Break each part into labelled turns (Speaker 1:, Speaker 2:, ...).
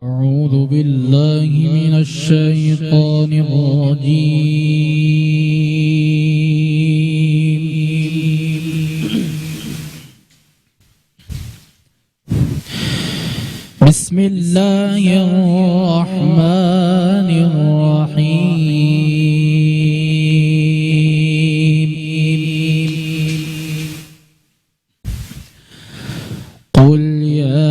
Speaker 1: أعوذ بالله من الشيطان الرجيم. بسم الله الرحمن الرحيم. قل يا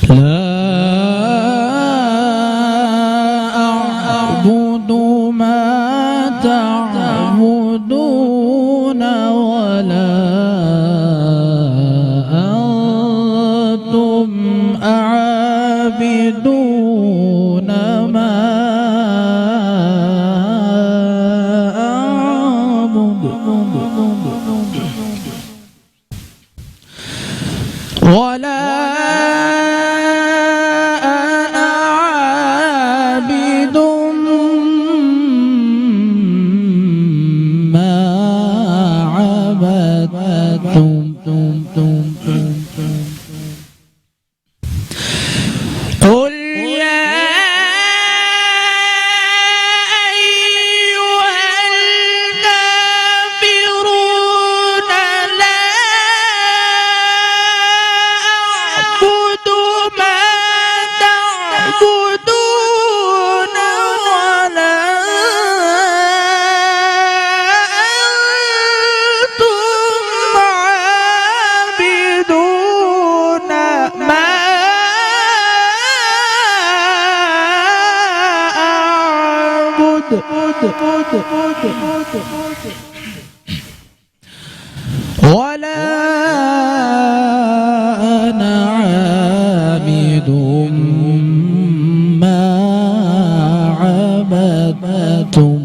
Speaker 1: لا أعبد ما تعبدون ولا أنتم عابدون ما أعبد ولا قل يا أيها الكافرون لا أعبد ما تعبدون ولا أنتم عابدون ما ولا أنا عابد ما عبدتم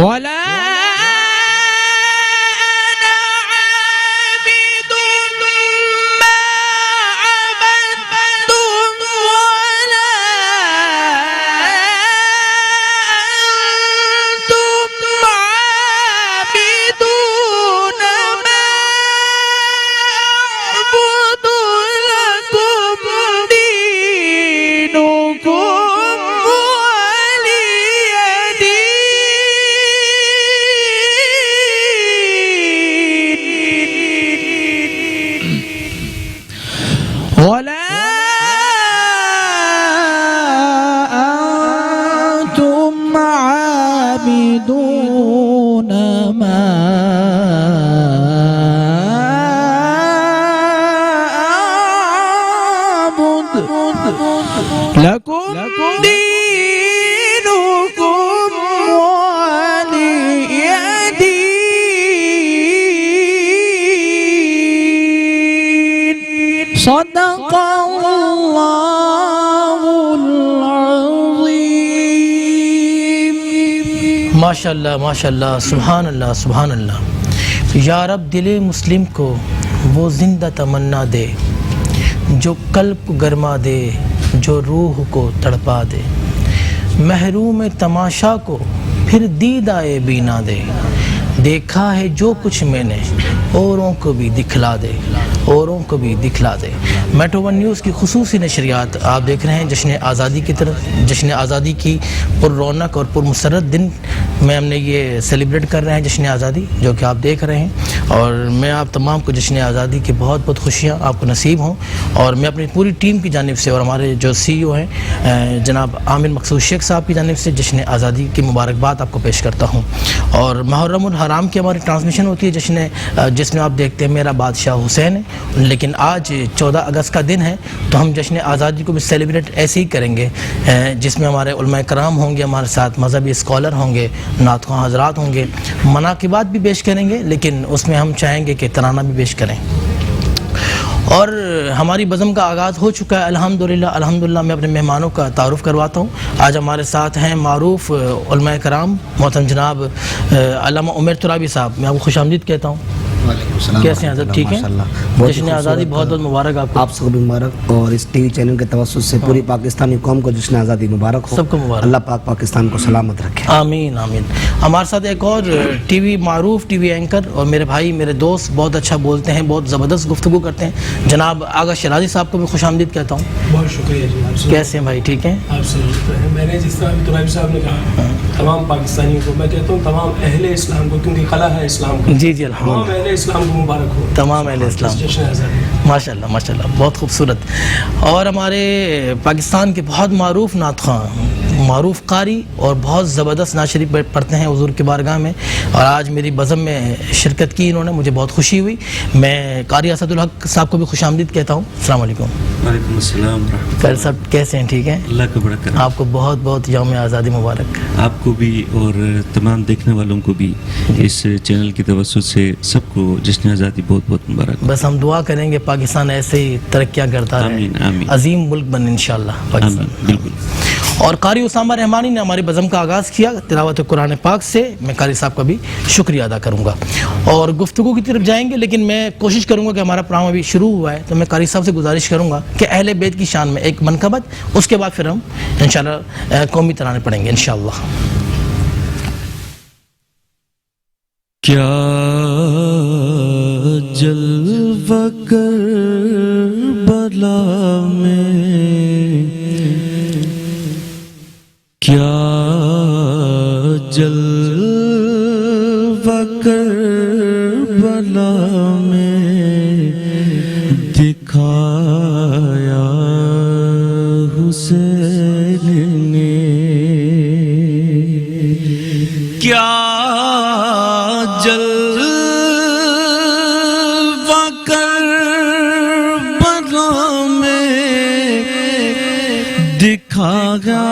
Speaker 1: ولا ولا أنتم عابدون ما أعبد لكم دينكم ولي دين. صدق الله العظيم.
Speaker 2: ماشاءاللہ ماشاءاللہ، سبحان اللہ سبحان اللہ۔ یا رب دل مسلم کو وہ زندہ تمنا دے جو قلب گرما دے، جو روح کو تڑپا دے، محروم تماشا کو پھر دیدائے بینا دے، دیکھا ہے جو کچھ میں نے اوروں کو بھی دکھلا دے، اوروں کو بھی دکھلا دے۔ میٹرو ون نیوز کی خصوصی نشریات آپ دیکھ رہے ہیں جشن آزادی کی طرف، جشن آزادی کی پر رونق اور پر مسرت دن میں ہم نے یہ سیلیبریٹ کر رہے ہیں جشن آزادی، جو کہ آپ دیکھ رہے ہیں، اور میں آپ تمام کو جشن آزادی کی بہت بہت خوشیاں آپ کو نصیب ہوں، اور میں اپنی پوری ٹیم کی جانب سے اور ہمارے جو سی او ہیں جناب عامر مقصود شیخ صاحب کی جانب سے جشن آزادی کی مبارکباد آپ کو پیش کرتا ہوں۔ اور محرم الحرام کی ہماری ٹرانسمیشن ہوتی ہے جس میں آپ دیکھتے ہیں میرا بادشاہ حسین ہے، لیکن آج 14 اگست کا دن ہے تو ہم جشن آزادی کو بھی سیلیبریٹ ایسے ہی کریں گے، جس میں ہمارے علماء کرام ہوں گے، ہمارے ساتھ مذہبی اسکالر ہوں گے، نعت خواں حضرات ہوں گے، مناقبات بھی پیش کریں گے، لیکن اس میں ہم چاہیں گے کہ ترانہ بھی پیش کریں۔ اور ہماری بزم کا آغاز ہو چکا ہے الحمدللہ۔ میں اپنے مہمانوں کا تعارف کرواتا ہوں۔ آج ہمارے ساتھ ہیں معروف علماء کرام محترم جناب علامہ عمر ترابی صاحب، میں آپ کو خوش آمدید کہتا ہوں۔
Speaker 3: وعلیکم السلام
Speaker 2: کیسے ہیں حضرت؟ ٹھیک ہیں؟ جشن آزادی بہت بہت مبارک آپ کو.
Speaker 3: آپ سب کو مبارک، اور اس ٹی وی چینل کے توسط سے پوری پاکستانی قوم کو جشن آزادی مبارک ہو.
Speaker 2: سب کو مبارک.
Speaker 3: اللہ پاک پاکستان کو سلامت رکھے.
Speaker 2: آمین آمین. ہمارے ساتھ ایک اور ٹی وی معروف ٹی وی اینکر اور میرے بھائی میرے دوست، بہت اچھا بولتے ہیں، بہت زبردست گفتگو کرتے ہیں، جناب آغا شیرازی صاحب کو بھی خوش آمدید کہتا ہوں.
Speaker 4: بہت شکریہ جی. آپ
Speaker 2: کیسے ہیں بھائی؟ ٹھیک ہیں؟
Speaker 4: آپ سے میں نے جس طرح طلابی صاحب نے کہا تمام پاکستانیوں کو، میں کہتا ہوں تمام اہل اسلام کو، کیونکہ قلعہ ہے اسلام کا.
Speaker 2: جی جی
Speaker 4: تمام
Speaker 2: الحمد
Speaker 4: اہل اسلام کو مبارک ہو.
Speaker 2: تمام اہل اسلام.
Speaker 4: جشن آزادی.
Speaker 2: ماشاء اللہ ماشاء اللہ، بہت خوبصورت. اور ہمارے پاکستان کے بہت معروف نعت خواں، معروف قاری اور بہت زبردست نعت شریف پڑھتے ہیں حضور کی بارگاہ میں، اور آج میری بزم میں شرکت کی انہوں نے، مجھے بہت خوشی ہوئی. میں قاری اسد الحق صاحب کو بھی خوش آمدید کہتا ہوں. السلام علیکم.
Speaker 5: وعلیکم السلام ورحمۃ
Speaker 2: پھر سب کیسے ہیں؟ ٹھیک ہیں؟
Speaker 5: اللہ کا بڑا کرم.
Speaker 2: آپ کو بہت بہت یوم آزادی مبارک.
Speaker 5: آپ کو بھی اور تمام دیکھنے والوں کو بھی اس چینل کی توسط سے سب کو جشن آزادی بہت بہت مبارک.
Speaker 2: بس ہم دعا کریں گے پاکستان ایسے ہی ترقیاں کرتا رہے،
Speaker 5: آمین آمین.
Speaker 2: عظیم ملک بن انشاءاللہ پاکستان.
Speaker 5: آمین بالکل.
Speaker 2: اور قاری اسامہ رحمانی نے ہماری بزم کا آغاز کیا تلاوت قرآن پاک سے. میں قاری صاحب کا بھی شکریہ ادا کروں گا اور گفتگو کی طرف جائیں گے، لیکن میں کوشش کروں گا کہ ہمارا پروگرام ابھی شروع ہوا ہے تو میں قاری صاحب سے گزارش کروں گا کہ اہل بیت کی شان میں ایک منقبت، اس کے بعد پھر ہم انشاءاللہ قومی ترانے پڑھیں گے انشاءاللہ.
Speaker 5: کیا جلوہ کربلا میں، کیا جلوہ کربلا میں دکھایا حسین نے، کیا جلوہ کربلا میں دکھایا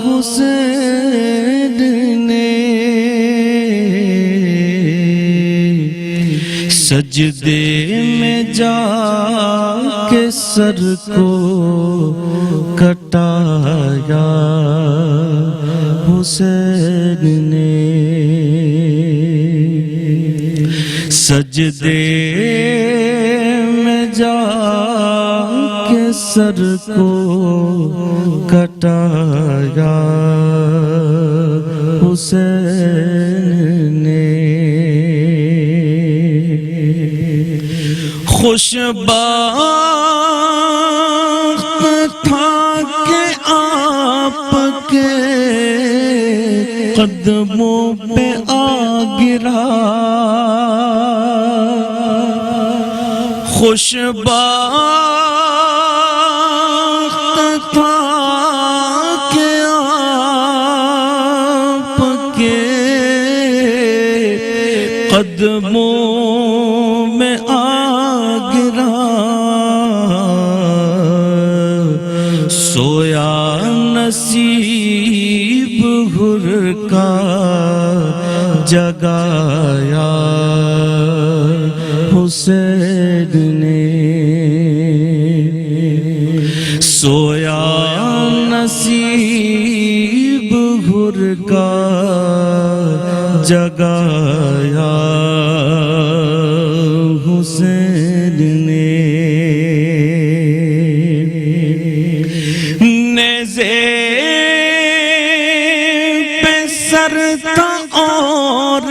Speaker 5: حسین نے، سجدے میں جا کے سر کو کٹایا حسین نے، سجدے میں جا کے سر کو کٹایا حسین نے. خوش بخت تھا کہ آپ کے قدموں پہ آ گرا، خوش بخت تھا کہ آپ کے قدموں میں آ گرا، سویا نصیب حر کا جگایا حسین نے، سویا نصیب حر کا جگایا حسین نے. نیزے پہ سر تھا اور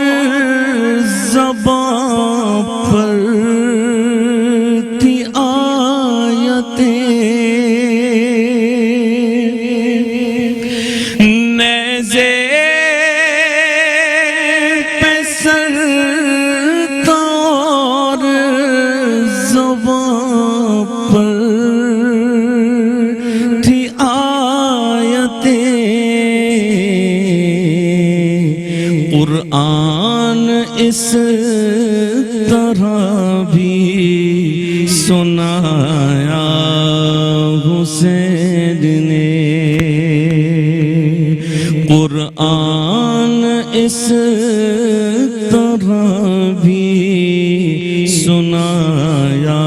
Speaker 5: زبان پر تھی آیتیں، نیزے پہ سر تھا اور زبان پر تھی آیتیں، قرآن اس طرح بھی سنایا حسین نے، قرآن اس طرح بھی سنایا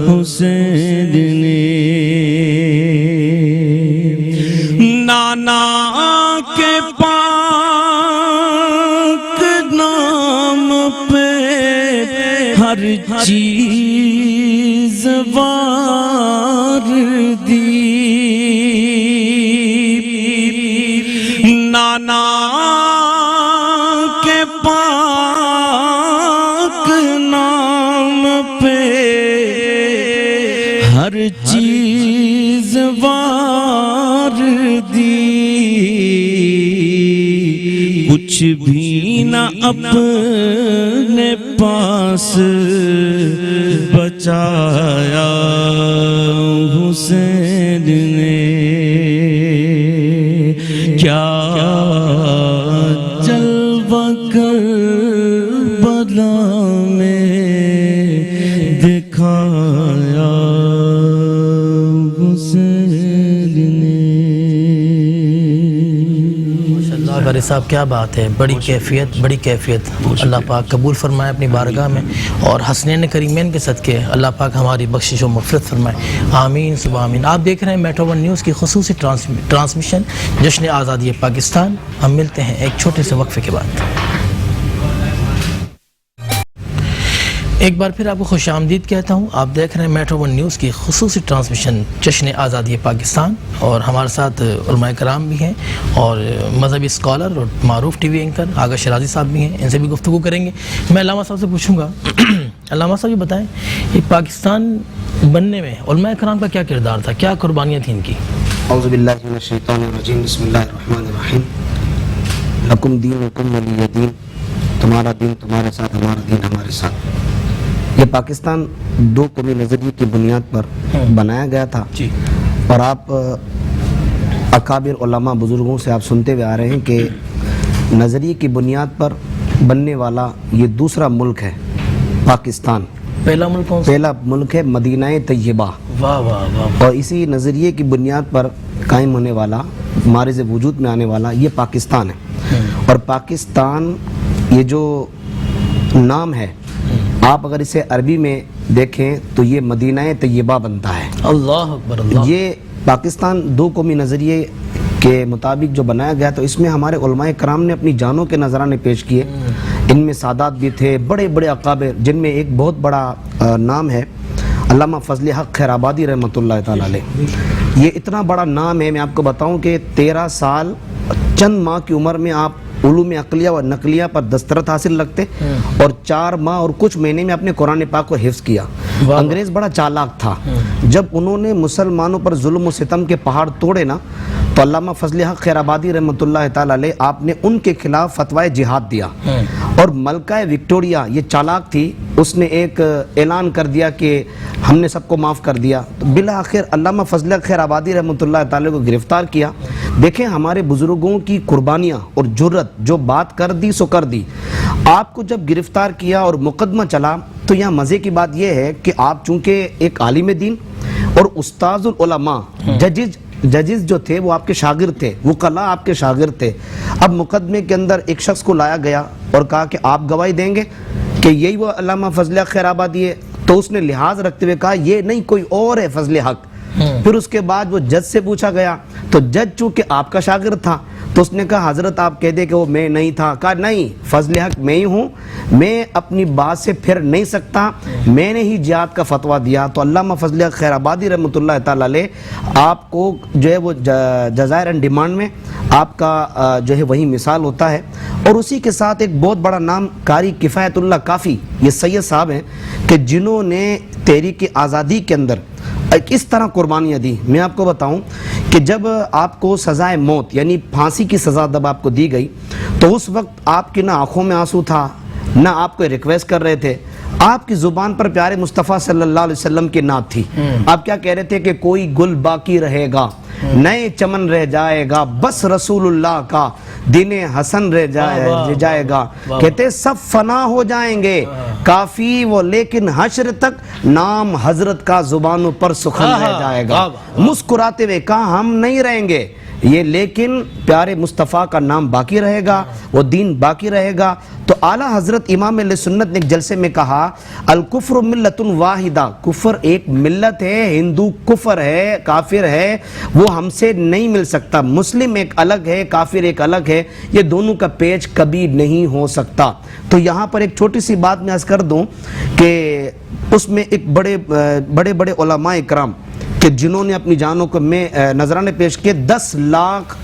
Speaker 5: حسین نے. نانا کے پاک
Speaker 1: ہر چیز وار دی نانا کے پاک نام پہ ہر چیز وار دی کچھ بھی نہ اپنے پاس بچایا حسین نے کیا جلوہ کربلا میں دکھایا حسین نے۔
Speaker 2: ماشاءاللہ قاری صاحب کیا بات ہے، بڑی کیفیت، بڑی کیفیت۔ اللہ پاک قبول فرمائے اپنی بارگاہ میں، اور حسنین کریمین کے صدقے اللہ پاک ہماری بخشش و مغفرت فرمائے، آمین ثم آمین۔ آپ دیکھ رہے ہیں میٹرو ون نیوز کی خصوصی ٹرانسمیشن جشن آزادی پاکستان۔ ہم ملتے ہیں ایک چھوٹے سے وقفے کے بعد۔ ایک بار پھر آپ کو خوش آمدید کہتا ہوں، آپ دیکھ رہے ہیں میٹرو ون نیوز کی خصوصی ٹرانسمیشن جشن آزادی پاکستان، اور ہمارے ساتھ علماء کرام بھی ہیں اور مذہبی اسکالر اور معروف ٹی وی اینکر آغا شرازی صاحب بھی ہیں، ان سے بھی گفتگو کریں گے۔ میں علامہ صاحب سے پوچھوں گا، علامہ صاحب یہ بتائیں کہ پاکستان بننے میں علماء کرام کا کیا کردار تھا، کیا قربانیاں تھیں ان کی؟
Speaker 3: اعوذ باللہ من الشیطان الرجیم، بسم اللہ الرحمن الرحیم۔ لکم دینکم ولی دین، تمہارا دین تمہارے ساتھ، ہمارا دین ہمارے ساتھ۔ یہ پاکستان دو قومی نظریے کی بنیاد پر بنایا گیا تھا، اور آپ اکابر علماء بزرگوں سے آپ سنتے ہوئے آ رہے ہیں کہ نظریے کی بنیاد پر بننے والا یہ دوسرا ملک ہے پاکستان۔
Speaker 2: پہلا ملک کون سا؟
Speaker 3: پہلا ملک ہے مدینہ طیبہ،
Speaker 2: واہ واہ واہ۔
Speaker 3: اور اسی نظریے کی بنیاد پر قائم ہونے والا، مارز وجود میں آنے والا یہ پاکستان ہے۔ اور پاکستان یہ جو نام ہے، آپ اگر اسے عربی میں دیکھیں تو یہ مدینہ طیبہ بنتا ہے۔
Speaker 2: اللہ اکبر، اللہ۔
Speaker 3: یہ پاکستان دو قومی نظریے کے مطابق جو بنایا گیا تو اس میں ہمارے علماء کرام نے اپنی جانوں کے نذرانے پیش کیے۔ ان میں سادات بھی تھے، بڑے بڑے اکابر، جن میں ایک بہت بڑا نام ہے علامہ فضل حق خیر آبادی رحمۃ اللہ تعالی علیہ۔ یہ اتنا بڑا نام ہے، میں آپ کو بتاؤں کہ 13 سال چند ماہ کی عمر میں آپ علوم عقلیہ و نقلیہ پر دسترت حاصل رکھتے، اور 4 ماہ اور کچھ مہینے میں اپنے قرآن پاک کو حفظ کیا۔ انگریز بڑا چالاک تھا، جب انہوں نے مسلمانوں پر ظلم و ستم کے پہاڑ توڑے نا، تو علامہ فضل حق خیر آبادی رحمۃ اللہ تعالی علیہ آپ نے ان کے خلاف فتویٰ جہاد دیا، اور ملکہ وکٹوریہ یہ چالاک تھی، اس نے ایک اعلان کر دیا کہ ہم نے سب کو معاف کر دیا۔ تو بالآخر علامہ فضل حق خیر آبادی رحمۃ اللہ تعالی کو گرفتار کیا۔ دیکھیں ہمارے بزرگوں کی قربانیاں اور جرت، جو بات کر دی سو کر دی۔ آپ کو جب گرفتار کیا اور مقدمہ چلا، تو یہاں مزے کی بات یہ ہے کہ آپ چونکہ ایک عالم دین اور استاذ العلماء، ججز جو تھے وہ آپ کے شاگرد تھے، وکلاء آپ کے شاگرد تھے۔ اب مقدمے کے اندر ایک شخص کو لایا گیا اور کہا کہ آپ گواہی دیں گے کہ یہی وہ علامہ فضل حق خیر آبادی ہے؟ تو اس نے لحاظ رکھتے ہوئے کہا یہ نہیں، کوئی اور ہے فضل حق۔ پھر اس کے بعد وہ جج سے پوچھا گیا، تو جج چونکہ آپ کا شاگرد تھا تو اس نے کہا حضرت آپ کہہ دے کہ وہ میں نہیں تھا۔ کہا نہیں، فضل حق میں ہی ہوں، میں اپنی بات سے پھر نہیں سکتا، میں نے ہی جہاد کا فتویٰ دیا۔ تو علامہ فضل حق خیر آبادی رحمۃ اللہ تعالی علیہ آپ کو جو ہے وہ جزائر اینڈ ڈیمانڈ میں آپ کا جو ہے وہی مثال ہوتا ہے۔ اور اسی کے ساتھ ایک بہت بڑا نام قاری کفایت اللہ کافی، یہ سید صاحب ہیں کہ جنہوں نے تحریک آزادی کے اندر اس طرح قربانیاں دی۔ میں آپ کو بتاؤں کہ جب آپ کو سزائے موت یعنی پھانسی کی سزا جب آپ کو دی گئی، تو اس وقت آپ کی نہ آنکھوں میں آنسو تھا، نہ آپ کو ریکویسٹ کر رہے تھے، آپ کی زبان پر پیارے مصطفیٰ صلی اللہ علیہ وسلم کی نعت تھی۔ آپ کیا کہہ رہے تھے کہ کوئی گل باقی رہے گا، نئے چمن رہ جائے گا، بس رسول اللہ کا دین حسن رہ جائے گا۔ کہتے سب فنا ہو جائیں گے، کافی وہ لیکن حشر تک نام حضرت کا زبانوں پر سخن رہ جائے گا۔ مسکراتے ہوئے کہا ہم نہیں رہیں گے، یہ لیکن پیارے مصطفیٰ کا نام باقی رہے گا, وہ دین باقی رہے گا. تو اعلیٰ حضرت امام اہل سنت نے ایک جلسے میں کہا الکفر ملت واحدہ, کفر ایک ملت ہے, ہندو کفر ہے, کافر ہے, وہ ہم سے نہیں مل سکتا. مسلم ایک الگ ہے, کافر ایک الگ ہے, یہ دونوں کا پیچ کبھی نہیں ہو سکتا. تو یہاں پر ایک چھوٹی سی بات میں عرض کر دوں کہ اس میں ایک بڑے بڑے علماء اکرام کہ جنہوں نے اپنی جانوں کو میں نذرانے پیش کیے, 10 لاکھ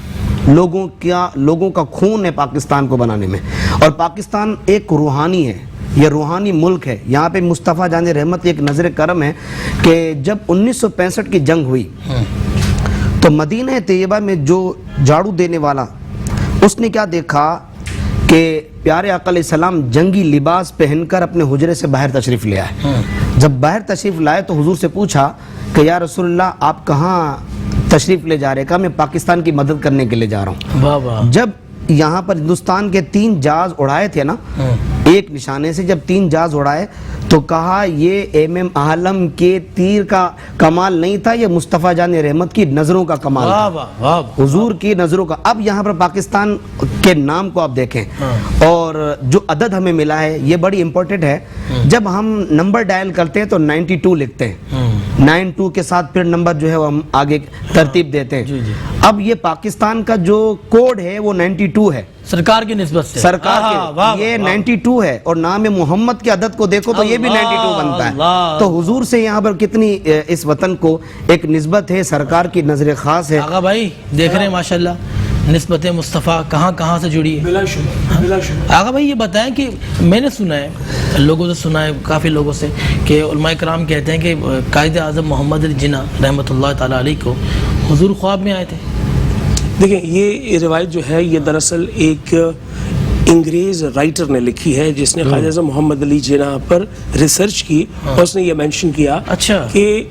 Speaker 3: لوگوں کا خون ہے پاکستان کو بنانے میں. اور پاکستان ایک روحانی ہے, یہ روحانی ملک ہے. یہاں پہ مصطفیٰ جان رحمت ایک نظر کرم ہے کہ جب 1965 کی جنگ ہوئی تو مدینہ طیبہ میں جو جھاڑو دینے والا, اس نے کیا دیکھا کہ پیارے آقا علیہ السلام جنگی لباس پہن کر اپنے حجرے سے باہر تشریف لے آئے. جب باہر تشریف لائے تو حضور سے پوچھا کہ یا رسول اللہ آپ کہاں تشریف لے جا رہے؟ کہا میں پاکستان کی مدد کرنے کے لیے جا رہا ہوں.
Speaker 2: واہ واہ.
Speaker 3: جب یہاں پر ہندوستان کے 3 جہاز اڑائے تھے نا, ایک نشانے سے جب 3 جہاز اڑائے تو کہا یہ ایم عالم کے تیر کا کمال نہیں تھا, یہ مصطفیٰ جان رحمت کی نظروں کا کمال تھا, حضور کی نظروں کا. اب یہاں پر پاکستان کے نام کو آپ دیکھیں اور جو عدد ہمیں ملا ہے یہ بڑی امپورٹنٹ ہے. جب ہم نمبر ڈائل کرتے ہیں تو 92 لکھتے ہیں, 92 کے ساتھ پھر نمبر جو ہے وہ ہم آگے ترتیب دیتے ہیں. اب یہ پاکستان کا جو کوڈ ہے وہ 92 ہے
Speaker 2: سرکار کی نسبت سے,
Speaker 3: سرکار کے یہ 92 ہے, اور نام محمد کے عدد کو دیکھو تو یہ بھی 92 بنتا ہے. تو حضور سے یہاں پر کتنی اس وطن کو ایک نسبت ہے, سرکار کی نظر خاص ہے.
Speaker 2: آقا بھائی دیکھ رہے ہیں ماشاءاللہ نسبت مصطفیٰ کہاں سے جڑی ہے.
Speaker 4: بلا شبہ.
Speaker 2: آقا بھائی یہ بتائیں کہ میں نے سنا ہے, لوگوں سے سنا ہے, کافی لوگوں سے, کہ علماء کرام کہتے ہیں کہ قائد اعظم محمد علی جناح رحمۃ اللہ تعالیٰ علیہ کو حضور خواب میں آئے تھے.
Speaker 4: دیکھیں یہ روایت جو ہے یہ دراصل ایک انگریز رائٹر نے لکھی ہے جس نے قائد اعظم محمد علی جناح پر ریسرچ کی, اور اس نے یہ مینشن کیا کہ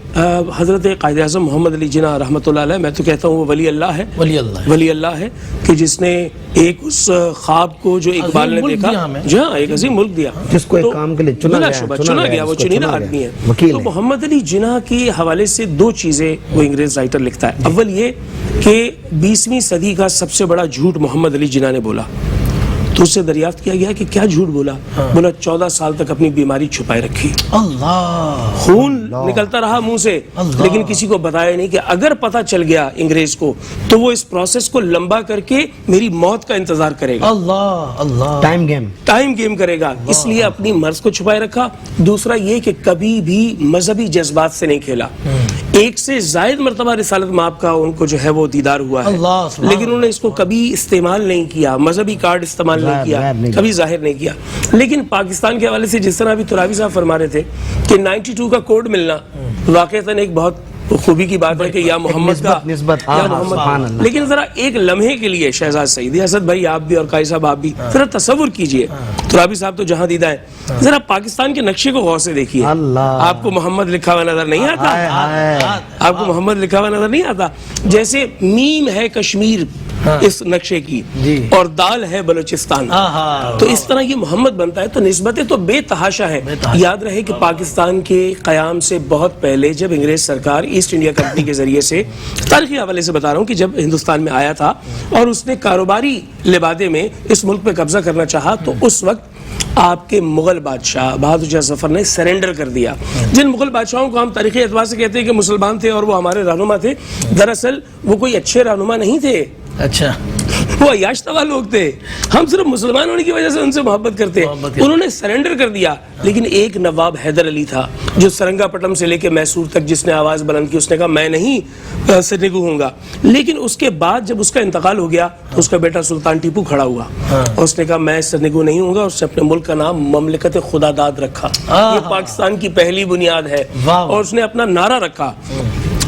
Speaker 4: حضرت قائد اعظم محمد علی جناح رحمۃ اللہ علیہ, میں تو کہتا ہوں وہ ولی اللہ ہے کہ جس نے ایک اس خواب کو جو اقبال نے دیکھا, جی ہاں ایک عظیم ملک دیا
Speaker 3: جس کو ایک کام کے لیے
Speaker 4: چنا گیا, وہ چنیدہ آدمی ہے. تو محمد علی جناح کے حوالے سے 2 چیزیں وہ انگریز رائٹر لکھتا ہے. اول یہ کہ 20ویں صدی کا سب سے بڑا جھوٹ محمد علی جناح نے بولا. تو اس سے دریافت کیا گیا کہ کیا جھوٹ بولا؟ بولا 14 سال تک اپنی بیماری چھپائے رکھی, خون نکلتا رہا منہ سے, لیکن کسی کو بتایا نہیں کہ اگر پتہ چل گیا انگریز کو تو وہ اس پروسیس کو لمبا کر کے میری موت کا انتظار کرے گا. ٹائم گیم کرے گا, اس لیے اپنی مرض کو چھپائے رکھا. دوسرا یہ کہ کبھی بھی مذہبی جذبات سے نہیں کھیلا. 1 سے زائد مرتبہ رسالت مآب کا ان کو جو ہے وہ دیدار ہوا ہے, لیکن انہوں نے اس کو کبھی استعمال نہیں کیا, مذہبی کارڈ استعمال نہیں کیا, کبھی ظاہر نہیں کیا. لیکن پاکستان کے حوالے سے جس طرح ابھی ترابی صاحب فرما رہے تھے کہ 92 کا کوڈ ملنا واقعتاً ایک بہت خوبی کی بات ہے کہ یا محمد کا یا محمد. لیکن ذرا ایک لمحے کے لیے شہزاد سعیدی, اسد بھائی آپ بھی اور قائد صاحب آپ بھی ذرا تصور کیجئے, ترابی صاحب تو جہاں دیدہ ہے, ذرا پاکستان کے نقشے کو غور سے دیکھیے. آپ کو محمد لکھا ہوا نظر نہیں آتا؟ آپ کو محمد لکھا ہوا نظر نہیں آتا؟ جیسے میم ہے کشمیر اس نقشے کی اور دال ہے بلوچستان, تو اس طرح یہ محمد بنتا ہے. تو نسبتیں تو بے تحاشا ہیں. یاد رہے کہ پاکستان کے قیام سے بہت پہلے جب انگریز سرکار ایسٹ انڈیا کمپنی کے ذریعے سے, تاریخی حوالے سے بتا رہا ہوں کہ جب ہندوستان میں آیا تھا اور اس نے کاروباری لبادے میں اس ملک پہ قبضہ کرنا چاہا, تو اس وقت آپ کے مغل بادشاہ بہادر شاہ ظفر نے سرنڈر کر دیا. جن مغل بادشاہوں کو ہم تاریخی اعتبار سے کہتے ہیں کہ مسلمان تھے اور وہ ہمارے رہنما تھے, دراصل وہ کوئی اچھے رہنما نہیں تھے. اچھا, وہ عیاش طبع لوگ تھے. ہم صرف مسلمان ہونے کی وجہ سے ان سے محبت کرتے. انہوں نے سرنڈر کر دیا. لیکن ایک نواب حیدر علی تھا جو سرنگا پٹم سے لے کے میسور تک جس نے آواز بلند کی, اس نے کہا میں نہیں سرنگو ہوں گا. لیکن اس کے بعد جب اس کا انتقال ہو گیا تو اس کا بیٹا سلطان ٹیپو کھڑا ہوا اور اس نے کہا میں سرنگو نہیں ہوں گا. اس نے اپنے ملک کا نام مملکت خدا داد رکھا. یہ پاکستان کی پہلی بنیاد ہے. اور اس نے اپنا نعرہ رکھا,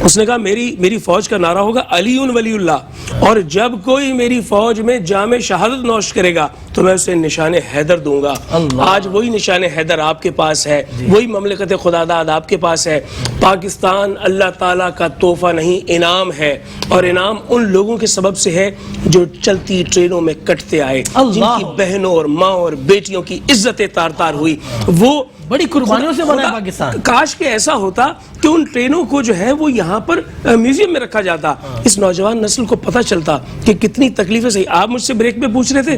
Speaker 4: اس نے کہا میری فوج کا نعرہ ہوگا علی ولی اللہ, اور جب کوئی میری فوج میں جام شہادت نوش کرے گا تو میں اسے نشان حیدر دوں گا. آج وہی نشان حیدر آپ کے پاس ہے, وہی مملکت خدا داد آپ کے پاس ہے. پاکستان اللہ تعالیٰ کا تحفہ نہیں, انعام ہے, اور انعام ان لوگوں کے سبب سے ہے جو چلتی ٹرینوں میں کٹتے آئے, جن کی بہنوں اور ماں اور بیٹیوں کی عزتیں تار تار ہوئی. وہ
Speaker 2: بڑی قربانیوں سے بنا ہے پاکستان.
Speaker 4: کاش کہ ایسا ہوتا کہ ان ٹرینوں کو جو ہے وہ یہاں یہاں پر میوزیم میں رکھا جاتا, اس نوجوان نسل کو پتہ چلتا کہ کتنی تکلیفیں صحیح. آپ مجھ سے بریک میں پوچھ رہے تھے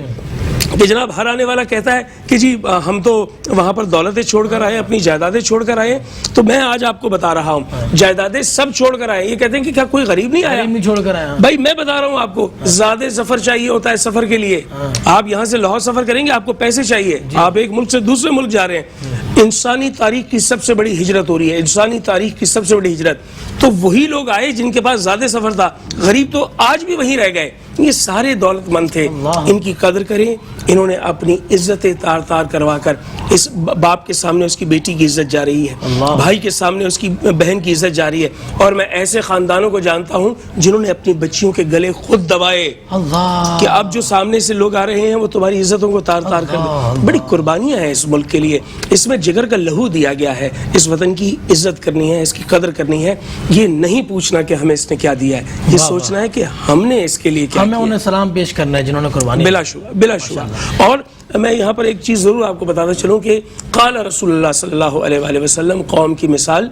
Speaker 4: کہ جناب ہر آنے والا کہتا ہے کہ جی ہم تو وہاں پر دولتیں چھوڑ کر آئے, اپنی جائیدادیں چھوڑ کر آئے. تو میں آج آپ کو بتا رہا ہوں, جائیدادیں سب چھوڑ کر آئے. یہ کہتے ہیں کہ کیا کوئی غریب نہیں آیا؟
Speaker 2: نہیں چھوڑ کر آیا.
Speaker 4: بھائی میں بتا رہا ہوں آپ کو, زیادہ سفر چاہیے ہوتا ہے سفر کے لیے. آپ یہاں سے لاہور سفر کریں گے, آپ کو پیسے چاہیے, آپ ایک ملک سے دوسرے ملک جا رہے ہیں. انسانی تاریخ کی سب سے بڑی ہجرت ہو رہی ہے, انسانی تاریخ کی سب سے بڑی ہجرت. تو وہی لوگ آئے جن کے پاس زیادہ سفر تھا, غریب تو آج بھی وہیں رہ گئے. یہ سارے دولت مند تھے, ان کی قدر کریں. انہوں نے اپنی عزتیں تار تار کروا کر, اس باپ کے سامنے اس کی بیٹی کی عزت جا رہی ہے, بھائی کے سامنے اس کی بہن کی عزت جا رہی ہے. اور میں ایسے خاندانوں کو جانتا ہوں جنہوں نے اپنی بچیوں کے گلے خود دبائے کہ اب جو سامنے سے لوگ آ رہے ہیں وہ تمہاری عزتوں کو تار تار کر دیں. بڑی قربانیاں ہیں اس ملک کے لیے, اس میں جگر کا لہو دیا گیا ہے. اس وطن کی عزت کرنی ہے, اس کی قدر کرنی ہے. یہ نہیں پوچھنا کہ ہمیں اس نے کیا دیا ہے, یہ سوچنا ہے کہ ہم نے اس کے لیے کیا
Speaker 2: ہمیں انہیں سلام پیش کرنا ہے جنہوں نے قربانی.
Speaker 4: بلا شبہ, بلا شبہ. اور میں یہاں پر ایک چیز ضرور آپ کو بتاتا چلوں کہ قال رسول اللہ صلی اللہ علیہ وآلہ وسلم, قوم کی مثال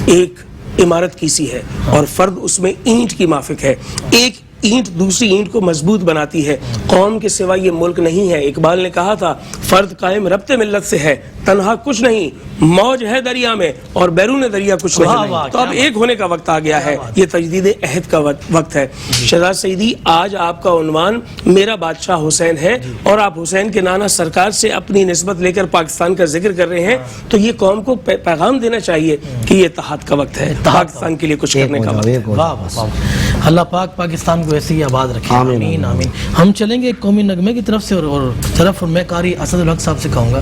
Speaker 4: ایک عمارت کی سی ہے اور فرد اس میں اینٹ کی مافک ہے. ایک اینٹ دوسری اینٹ کو مضبوط بناتی ہے. قوم کے سوا یہ ملک نہیں ہے. اقبال نے کہا تھا, فرد قائم ربط ملت سے ہے, تنہا کچھ نہیں, موج ہے دریا میں اور بیرون دریا کچھ نہیں. تو اب ایک ہونے کا وقت آ گیا ہے, یہ تجدید عہد کا وقت ہے. شہزاد سعیدی, آج آپ کا عنوان میرا بادشاہ حسین ہے اور آپ حسین کے نانا سرکار سے اپنی نسبت لے کر پاکستان کا ذکر کر رہے ہیں. تو یہ قوم کو پیغام دینا چاہیے کہ یہ اتحاد کا وقت ہے, پاکستان کے لیے کچھ کرنے کا وقت ہے.
Speaker 2: اللہ پاک پاکستان کو ایسے ہی آباد رکھے, آمین آمین. ہم چلیں گے قومی نغمے کی طرف سے, اور میں قاری اسد الحق صاحب سے کہوں گا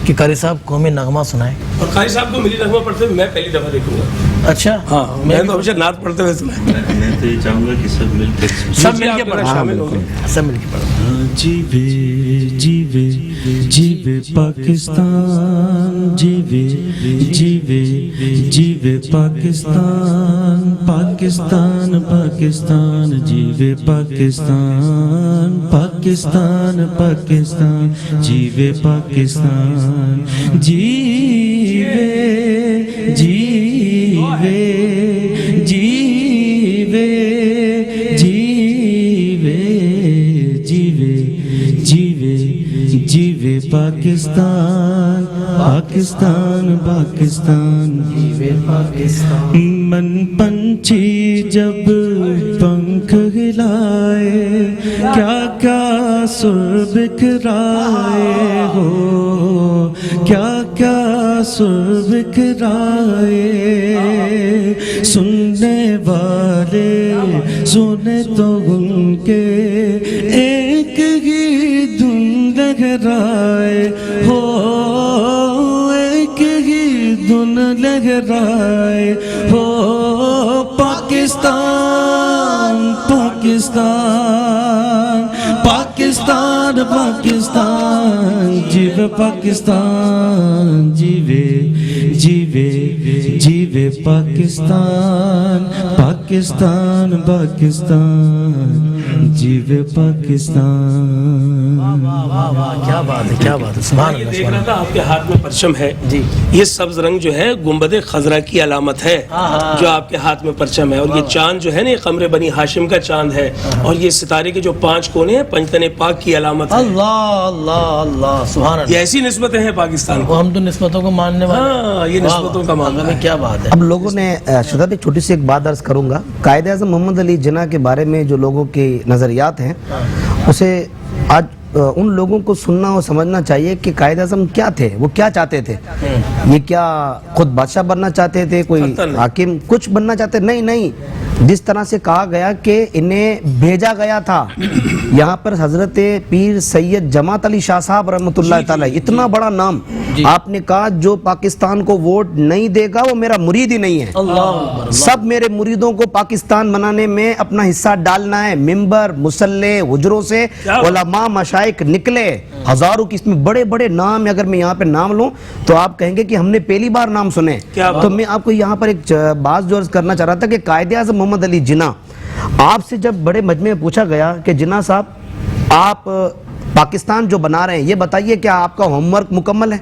Speaker 2: کہ قاری صاحب قومی نغمہ سنائیں.
Speaker 4: اور قاری صاحب کو ملی نغمہ پڑھتے ہوئے میں پہلی دفعہ دیکھوں گا.
Speaker 2: اچھا,
Speaker 4: ہاں, میں تو ہمیشہ نعت پڑھتے ہوئے سنا.
Speaker 5: میں تو یہ چاہوں گا کہ سب مل کے
Speaker 2: پڑھیں,
Speaker 4: شامل ہوں گے.
Speaker 2: سب مل کے پڑھیں.
Speaker 1: جیوے جیوے جیوے پاکستان, جیوے جیوے جیوے پاکستان, پاکستان پاکستان, جیوے پاکستان, پاکستان پاکستان, جیوے پاکستان, جیوے جیوے جیوے جیوے جیوے جیوے جیوے پاکستان, پاکستان پاکستان, جیوے پاکستان. من پنچھی جب پنکھ ہلائے, کیا کیا سر بکھرائے ہو, کیا کیا سر بکھرائے. سننے والے سنے تو ان کے ایک ہی دھن لہرائے ہو, ایک ہی دھن لہرائے ہو. پاکستان پاکستان پاکستان پاکستان, جیوے پاکستان, جیوے جیوے جیوے پاکستان, پاکستان پاکستان, جیوے پاکستان.
Speaker 2: واہ واہ, کیا بات ہے, کیا بات ہے, سبحان
Speaker 4: یہ
Speaker 2: اللہ.
Speaker 4: دیکھ رہا تھا آپ کے ہاتھ میں پرچم ہے
Speaker 2: جی,
Speaker 4: یہ سبز رنگ جو ہے گنبد خضرا کی علامت ہے جو آپ کے ہاتھ میں پرچم ہے. اور یہ چاند جو ہے نا, یہ قمر بنی ہاشم کا چاند ہے. اور یہ ستارے کے جو 5 کونے ہیں پنجتن پاک کی علامت ہے.
Speaker 2: اللہ اللہ اللہ, سبحان اللہ.
Speaker 4: یہ ایسی نسبتیں ہیں پاکستان کو.
Speaker 2: ہم تو نسبتوں کو ماننے والے.
Speaker 4: ہاں, یہ نسبتوں کا معاملہ ہے.
Speaker 2: کیا بات ہے.
Speaker 3: اب لوگوں نے شہزاد ایک چھوٹی سی ایک بات عرض کروں گا. قائد اعظم محمد علی جناح کے بارے میں جو لوگوں کے نظریات ہیں, اسے آج ان لوگوں کو سننا اور سمجھنا چاہیے کہ قائد اعظم کیا تھے, وہ کیا چاہتے تھے. یہ کیا خود بادشاہ بننا چاہتے تھے, کوئی حاکم کچھ بننا چاہتے؟ نہیں نہیں. جس طرح سے کہا گیا کہ انہیں بھیجا گیا تھا یہاں پر حضرت پیر سید جماعت علی شاہ صاحب رحمۃ اللہ تعالی, اتنا بڑا نام. آپ نے کہا جو پاکستان کو ووٹ نہیں دے گا وہ میرا مرید ہی نہیں ہے. سب میرے مریدوں کو پاکستان بنانے میں اپنا حصہ ڈالنا ہے. ممبر مسلح حجروں سے علماء مشائخ نکلے, ہزاروں کی, اس میں بڑے بڑے نام. اگر میں یہاں پہ نام لوں تو آپ کہیں گے کہ ہم نے پہلی بار نام سنے. تو میں آپ کو یہاں پر ایک بات جو عرض کرنا چاہ رہا تھا کہ قائد اعظم محمد علی جناح, آپ سے جب بڑے مجمع میں پوچھا گیا کہ جناح صاحب آپ پاکستان جو بنا رہے ہیں یہ بتائیے کیا آپ کا ہوم ورک مکمل ہے,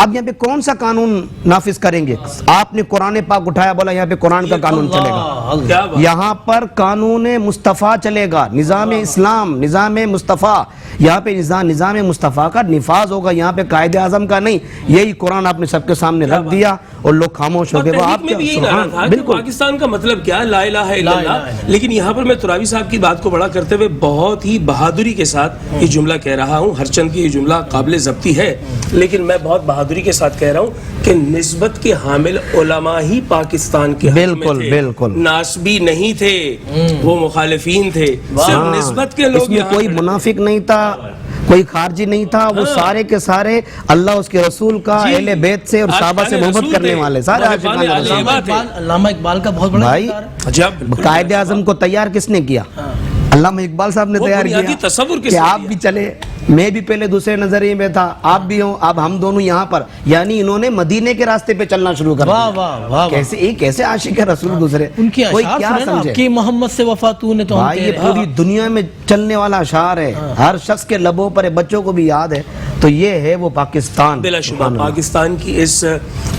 Speaker 3: آپ یہاں پہ کون سا قانون نافذ کریں گے؟ آپ نے قرآن پاک اٹھایا، بولا یہاں پہ قرآن کا قانون چلے گا،
Speaker 4: کیا بات؟
Speaker 3: یہاں پر قانون مصطفیٰ چلے گا، نظام اسلام، نظام مصطفیٰ، یہاں پہ نظام مصطفیٰ کا نفاذ ہوگا، یہاں پہ قائد اعظم کا نہیں۔ یہی قرآن آپ نے سب کے سامنے رکھ دیا اور لوگ خاموش ہو گئے۔ وہ آپ
Speaker 4: میں بھی یہی نعرہ تھا کہ پاکستان کا مطلب کیا، لا الہ الا اللہ۔ لیکن یہاں پر میں ترابی صاحب کی بات کو بڑا کرتے ہوئے بہت ہی بہادری کے ساتھ یہ جملہ کہہ رہا ہوں، ہر چند کی یہ جملہ قابل ضبطی ہے، لیکن میں بہت بہادری کے ساتھ کہہ رہا ہوں کہ نسبت کے حامل علماء ہی پاکستان کے حق میں تھے،
Speaker 3: بالکل
Speaker 4: ناسبی نہیں تھے، وہ مخالفین تھے، صرف نسبت کے لوگ۔
Speaker 3: اس میں کوئی منافق نہیں تھا، کوئی خارجی نہیں تھا، وہ سارے کے سارے اللہ اس کے رسول کا، اہل بیت سے اور صحابہ سے محبت کرنے والے سارے عاشقان رسول۔
Speaker 2: علامہ اقبال کا بہت بڑا
Speaker 3: بھائی قائد اعظم کو تیار کس نے کیا؟ علامہ اقبال صاحب نے تیار کیا
Speaker 4: تصور
Speaker 3: کہ آپ بھی چلے، میں بھی پہلے دوسرے نظریے میں تھا، آپ بھی ہوں، اب ہم دونوں یہاں پر، یعنی انہوں نے مدینے کے راستے پہ چلنا شروع کر دیا۔ کیسے ایک ایسے عاشق ہے رسول گزرے،
Speaker 2: ان کی
Speaker 3: کوئی
Speaker 2: اشعار
Speaker 3: کیا
Speaker 2: سنے نا
Speaker 3: سمجھے؟
Speaker 2: کہ محمد سے وفا تو نے تو ہم
Speaker 3: بھائی یہ پوری دنیا میں چلنے والا اشعار ہے، ہر شخص کے لبوں پر ہے، بچوں کو بھی یاد ہے۔ تو یہ ہے وہ پاکستان۔
Speaker 4: بلا شبہ پاکستان کی اس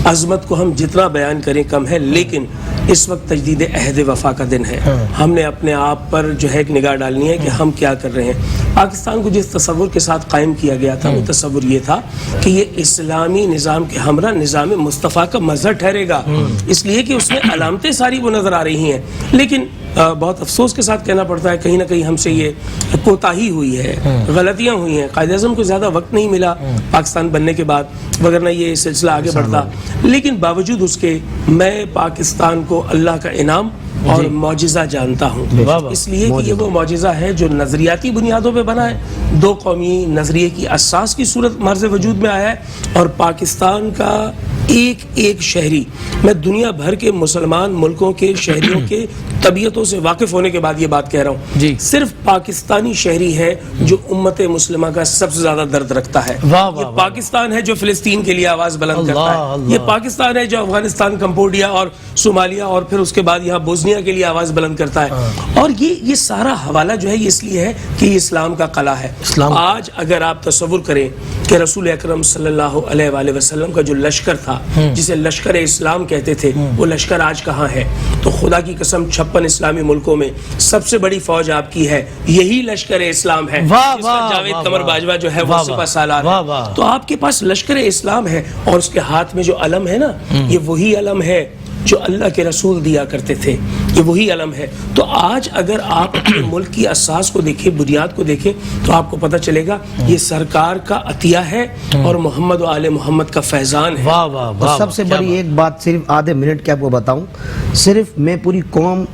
Speaker 4: عظمت کو ہم جتنا بیان کریں کم ہے، لیکن اس وقت تجدید عہد وفا کا دن ہے۔ ہم نے اپنے آپ پر جو ہے ایک نگاہ ڈالنی ہے کہ ہم کیا کر رہے ہیں۔ پاکستان کو جس تصور کے ساتھ قائم کیا گیا تھا، وہ تصور یہ تھا کہ یہ اسلامی نظام کے ہمراہ نظام مصطفیٰ کا مظہر ٹھہرے گا، اس لیے کہ اس میں علامتیں ساری وہ نظر آ رہی ہیں۔ لیکن بہت افسوس کے ساتھ کہنا پڑتا ہے کہیں نہ کہیں ہم سے یہ کوتاہی ہوئی ہے، غلطیاں ہوئی ہیں۔ قائد اعظم کو زیادہ وقت نہیں ملا پاکستان بننے کے بعد، وگرنہ یہ سلسلہ آگے بڑھتا۔ لیکن باوجود اس کے میں پاکستان کو اللہ کا انعام اور معجزہ جانتا ہوں، اس لیے کہ یہ وہ معجزہ ہے جو نظریاتی بنیادوں پہ بنا ہے، دو قومی نظریے کی اساس کی صورت مرز وجود میں آیا ہے، اور پاکستان کا ایک ایک شہری، میں دنیا بھر کے مسلمان ملکوں کے شہریوں کے طبیعتوں سے واقف ہونے کے بعد یہ بات کہہ رہا ہوں، صرف پاکستانی شہری ہے جو امت مسلمہ کا سب سے زیادہ درد رکھتا ہے۔ یہ پاکستان ہے جو فلسطین کے لیے آواز بلند کرتا ہے، یہ پاکستان ہے جو افغانستان، کمبوڈیا اور صومالیہ اور پھر اس کے بعد یہاں بوسنیا کے لیے آواز بلند کرتا ہے۔ اور یہ سارا حوالہ جو ہے یہ اس لیے ہے کہ یہ اسلام کا قلعہ ہے۔ آج اگر آپ تصور کریں کہ رسول اکرم صلی اللہ علیہ وآلہ وسلم کا جو لشکر تھا، جسے لشکر اسلام کہتے تھے، وہ لشکر آج کہاں ہے؟ تو خدا کی قسم 56 اسلامی ملکوں میں سب سے بڑی فوج آپ کی ہے، یہی لشکر اسلام ہے، جس پر جاوید قمر باجوہ جو ہے وہ سپہ سالار ہے۔ تو آپ کے پاس لشکر اسلام ہے، اور اس کے ہاتھ میں جو علم ہے نا، یہ وہی علم ہے جو اللہ کے رسول دیا کرتے تھے، یہ وہی علم ہے۔ تو آج اگر آپ اپنے ملک کی اساس کو دیکھیں، بنیاد کو دیکھیں، تو آپ کو پتہ چلے گا یہ سرکار کا عطیہ ہے اور محمد و آل محمد کا فیضان ہے۔
Speaker 3: اور سب سے بڑی ایک بات صرف آدھے منٹ کے آپ کو بتاؤں، صرف میں پوری قوم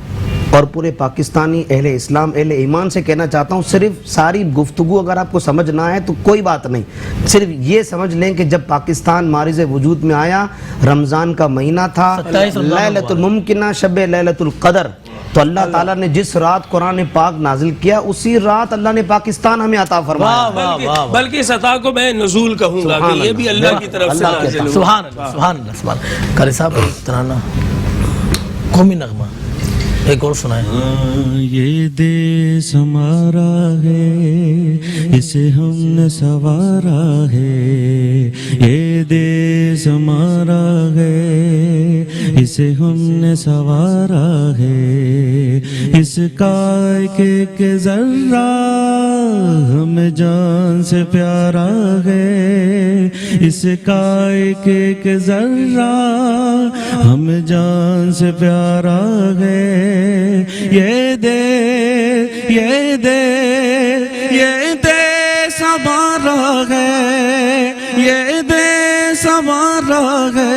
Speaker 3: اور پورے پاکستانی اہل اسلام اہل ایمان سے کہنا چاہتا ہوں، صرف ساری گفتگو اگر آپ کو سمجھ نہ آئے تو کوئی بات نہیں، صرف یہ سمجھ لیں کہ جب پاکستان معرض وجود میں آیا، رمضان کا مہینہ تھا، لیلۃ الممکنہ، شب لیلۃ القدر، تو اللہ تعالیٰ نے جس رات قرآن پاک نازل کیا، اسی رات اللہ نے پاکستان ہمیں عطا فرمایا۔
Speaker 4: بلکہ اس عطا کو میں نزول کہوں گا کہ یہ بھی اللہ کی طرف سے نازل ہوا۔
Speaker 2: سبحان اللہ، سبحان اللہ، سبحان اللہ۔ قاری صاحب ایک ترانہ، قومی نغمہ ایک اور سنائیں۔
Speaker 1: یہ دیس ہمارا ہے، اسے ہم نے سنوارا ہے، یہ دیس ہمارا ہے، اسے ہم نے سنوارا ہے، اس کا ایک ذرہ ہمیں جان سے پیارا ہے، اس کا ایک ذرہ ہمیں جان سے پیارا ہے، یہ دیس ہمارا ہے، یہ دیس ہمارا ہے،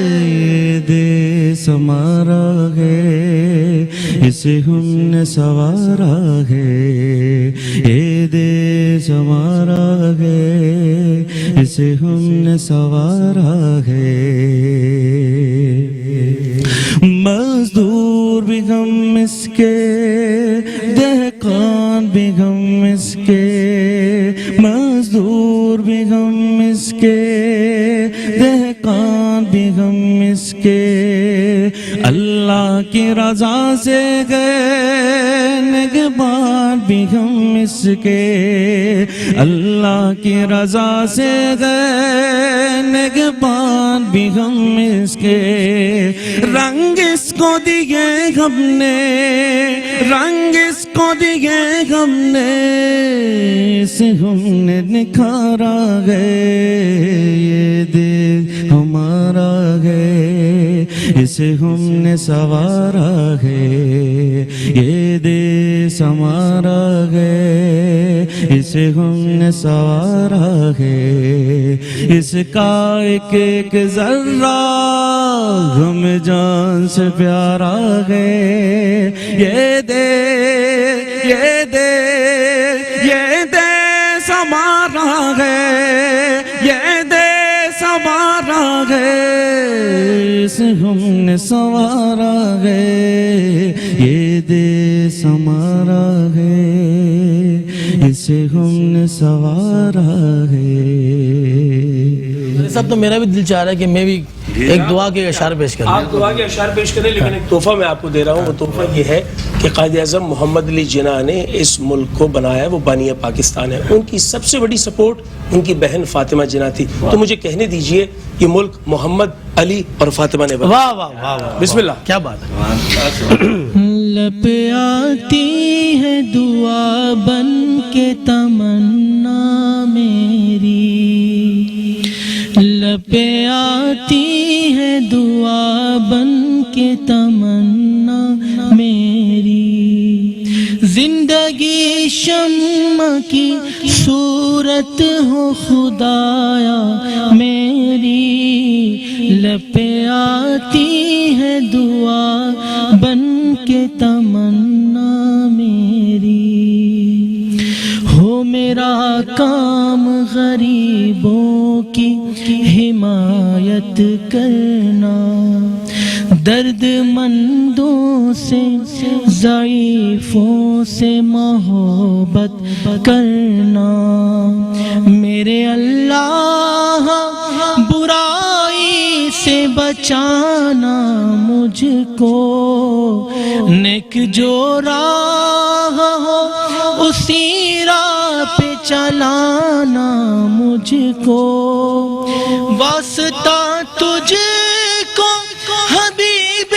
Speaker 1: یہ دیس ہمارا ہے، اسے ہم نے سنوارا ہے، یہ دیس ہمارا ہے، اسے ہم نے سنوارا ہے۔ مزدور بھی غم اس کے، دہقان بھی غم اس کے، مزدور بھی غم اس کے، دہقان بھی غم اس کے، اللہ کی رضا سے گئے نگہبان بھی ہم اس کے، اللہ کی رضا سے گئے نگہبان بھی ہم اس کے، رنگ اس کو دیے ہم نے، رنگ اس کو دیے ہم نے، اسے ہم نے نکھارا ہے، یہ دل ہمارا ہے، اسے ہم نے سوارا ہے، یہ دیس ہمارا ہے، اسے ہم نے سوارا ہے، اس کا ایک ایک ذرہ ہم جان سے پیارا ہے، یہ دیس ہمارا ہے، یہ دیس ہمارا ہے، اسے ہم نے سوارا ہے، یہ دیس ہمارا ہے، اسے ہم نے سوارا ہے۔
Speaker 2: سب تو میرا بھی دل چاہ رہا ہے کہ میں بھی ایک دعا کے اشعار پیش کروں۔
Speaker 4: آپ دعا کے اشعار پیش کریں، لیکن ایک تحفہ میں آپ کو دے رہا ہوں۔ وہ تحفہ یہ ہے کہ قائد اعظم محمد علی جناح نے اس ملک کو بنایا، وہ بانی پاکستان ہے، ان کی سب سے بڑی سپورٹ ان کی بہن فاطمہ جناح تھی، تو مجھے کہنے دیجئے یہ ملک محمد علی اور فاطمہ نے بنایا۔
Speaker 2: واہ واہ واہ واہ،
Speaker 4: بسم اللہ۔
Speaker 2: کیا بات ہے۔
Speaker 1: لب آتی ہے دعا بن کے تمنا میری، لب آتی ہے دعا بن کے تمنا میری، زندگی شمع کی صورت ہو خدایا میری، لب آتی ہے دعا بن کے تمنا میری، ہو میرا کام غریبوں کی حمایت کرنا، درد مندوں سے ضعیفوں سے محبت کرنا، میرے اللہ برائی سے بچانا مجھ کو، نیک جو راہ ہو اسی راہ پہ چلانا مجھ کو، واسطہ تجھ کو حبیب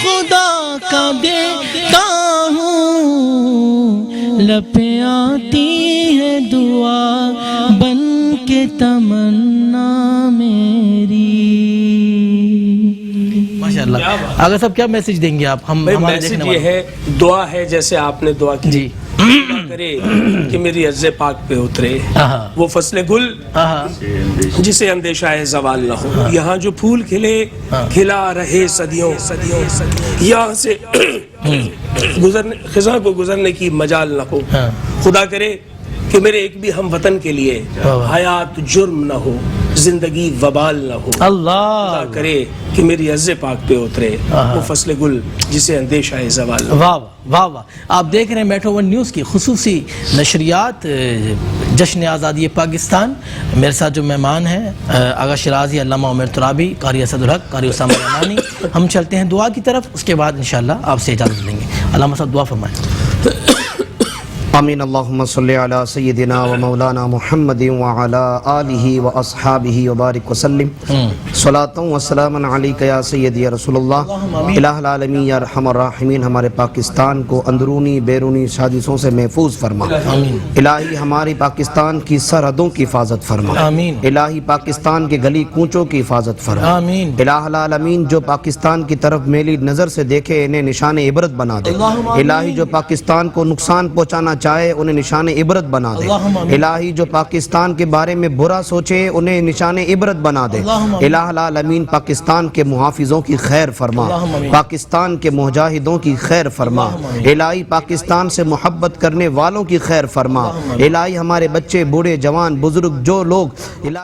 Speaker 1: خدا کا دیتا ہوں، لب آتی ہے دعا بن کے تمنا میری۔
Speaker 2: ماشاءاللہ۔ اگر صاحب کیا میسج دیں گے آپ؟ ہم ہمارے
Speaker 4: میسج
Speaker 2: دیکھنے
Speaker 4: یہ
Speaker 2: والوں
Speaker 4: ہے، دعا ہے جیسے آپ نے دعا کی،
Speaker 2: جی
Speaker 4: کرے کہ میری عرض پاک پہ اترے
Speaker 2: آہا
Speaker 4: وہ فصل گل
Speaker 2: آہا
Speaker 4: جسے اندیشہ ہے زوال نہ ہو، یہاں جو پھول کھلے کھلا رہے صدیوں، یہاں سے خزاں کو گزرنے کی مجال نہ ہو، خدا کرے کہ میرے ایک بھی ہم وطن کے لیے حیات جرم نہ ہو، زندگی وبال نہ ہو،
Speaker 2: اللہ
Speaker 4: خدا کرے کہ میری عرض پاک پہ اترے وہ فصل گل جسے اندیشہ ہے زوال نہ ہو۔
Speaker 2: واہ واہ واہ۔ آپ دیکھ رہے ہیں میٹرو ون نیوز کی خصوصی نشریات جشن آزادی پاکستان۔ میرے ساتھ جو مہمان ہیں آغا شرازی، علامہ عمر ترابی، قاری اسد الحق، قاری اسامہ رحمانی۔ ہم چلتے ہیں دعا کی طرف، اس کے بعد انشاءاللہ آپ سے اجازت لیں گے۔ علامہ صاحب دعا فرمائیں۔
Speaker 3: آمین۔ اللہم صلی علی سیدنا و مولانا محمد وعلی آلہ و اصحابہ وبارک وسلم، صلاۃ و سلام علیک یا سیدی یا رسول اللہ۔ الہ العالمین یا ارحم الراحمین، ہمارے پاکستان کو اندرونی بیرونی سازشوں سے محفوظ فرما۔ الہی ہماری پاکستان کی سرحدوں کی حفاظت فرما۔
Speaker 2: آمین۔
Speaker 3: الہی پاکستان کے گلی کوچوں کی حفاظت فرما۔
Speaker 2: آمین۔
Speaker 3: الہ العالمین جو پاکستان کی طرف میلی نظر سے دیکھے انہیں نشان عبرت بنا دے۔ الہی جو پاکستان کو نقصان پہنچانا چاہے انہیں نشان عبرت بنا دے۔ الہی جو پاکستان کے بارے میں برا سوچے انہیں نشان عبرت بنا دے۔ الہ العالمین پاکستان کے محافظوں کی خیر فرما، پاکستان کے مجاہدوں کی خیر فرما۔ الہی پاکستان سے محبت کرنے والوں کی خیر فرما۔ الہی ہمارے بچے، بوڑھے، جوان، بزرگ جو لوگ الہی